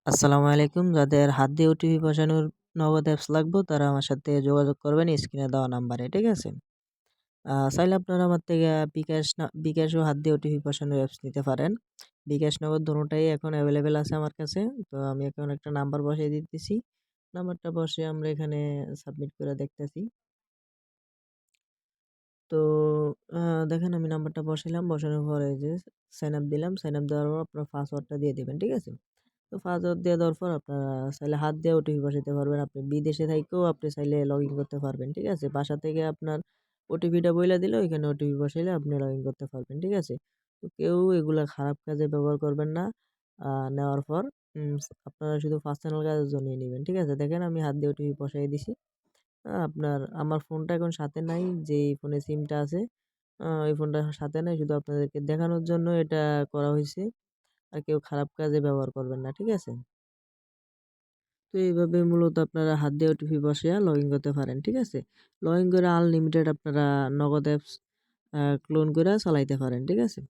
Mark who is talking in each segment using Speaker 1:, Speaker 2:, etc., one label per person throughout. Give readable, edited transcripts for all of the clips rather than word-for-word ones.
Speaker 1: আসসালামু আলাইকুম। যাদের হাত দিয়ে ওটিপি বসানোর নগদ অ্যাপস লাগবে তারা আমার সাথে যোগাযোগ করবেন স্ক্রিনে দেওয়া নাম্বারে, ঠিক আছে? চাইলে আপনারা আমার থেকে বিকাশও হাত দিয়ে ওটিপি বসানোর অ্যাপস নিতে পারেন। বিকাশ, নগদ দোনোটাই এখন অ্যাভেলেবেল আছে আমার কাছে। তো আমি এখন একটা নাম্বার বসায় দিতেছি। নাম্বারটা বসিয়ে আমরা এখানে সাবমিট করে দেখতেছি। তো আ দেখেন আমি নাম্বারটা বসাইলাম। বসানোর পরে এই যে সাইন আপ দিলাম। সাইন আপ দেওয়ার পর আপনার পাসওয়ার্ডটা দিয়ে দিবেন, ঠিক আছে? তো পাসওয়ার্ড দিয়ে দেওয়ার পর আপনারা চাইলে হাত দিয়ে ওটিপি বসাইতে পারবেন। আপনি বিদেশে থাইকেও আপনি চাইলে লগইন করতে পারবেন, ঠিক আছে? বাসা থেকে আপনার ওটিপিটা বইলা দিলে ওইখানে ওটিপি বসাইলে আপনি লগইন করতে পারবেন, ঠিক আছে? তো কেউ এগুলা খারাপ কাজে ব্যবহার করবেন না। নেওয়ার পর আপনারা শুধু পার্সোনাল কাজের জন্যই নিবেন, ঠিক আছে? দেখেন আমি হাত দিয়ে ওটিপি বসাই দিছি। আমার ফোনটা এখন সাথে নাই, যেই ফোনে সিমটা আছে ওই ফোনটা সাথে নাই। শুধু আপনাদেরকে দেখানোর জন্য এটা করা হইছে। আর কেউ খারাপ কাজে ব্যবহার করবেন না, ঠিক আছে? তো এইভাবে মূলত আপনারা হাত দিয়ে ওটিপি বসাইয়া লগইন করতে পারেন, ঠিক আছে? লগইন করে আনলিমিটেড আপনারা নগদ অ্যাপস ক্লোন কইরা চালাইতে পারেন, ঠিক আছে?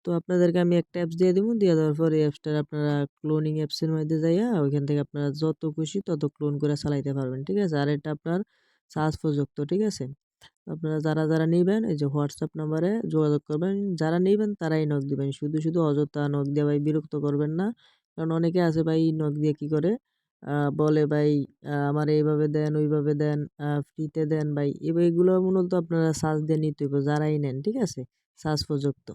Speaker 1: তো আপনাদেরকে আমি একটা অ্যাপস দিয়ে দিবো। দিয়ে দেওয়ার পর এই অ্যাপসটার আপনারা ক্লোনিং অ্যাপসের মধ্যে যাইয়া ওইখান থেকে আপনারা যত খুশি তত ক্লোন করে চালাইতে পারবেন, ঠিক আছে? আর এটা আপনার চার্জ প্রযুক্ত, ঠিক আছে? আপনারা যারা নিবেন এই যে WhatsApp নাম্বারে যোগাযোগ করবেন। যারা নিবেন তারাই নক দিবেন। শুধু অযথা নক দিয়ে ভাই বিরক্ত করবেন না। কারণ অনেকে আছে ভাই নক দিয়ে কি করে? বলে ভাই আমারে এইভাবে দেন, ওইভাবে দেন, ফ্রিতে দেন ভাই। এইগুলো মূলত আপনারা চার্জ দিয়ে নিতে হইব যারাই নেন, ঠিক আছে? চার্জ প্রযুক্ত।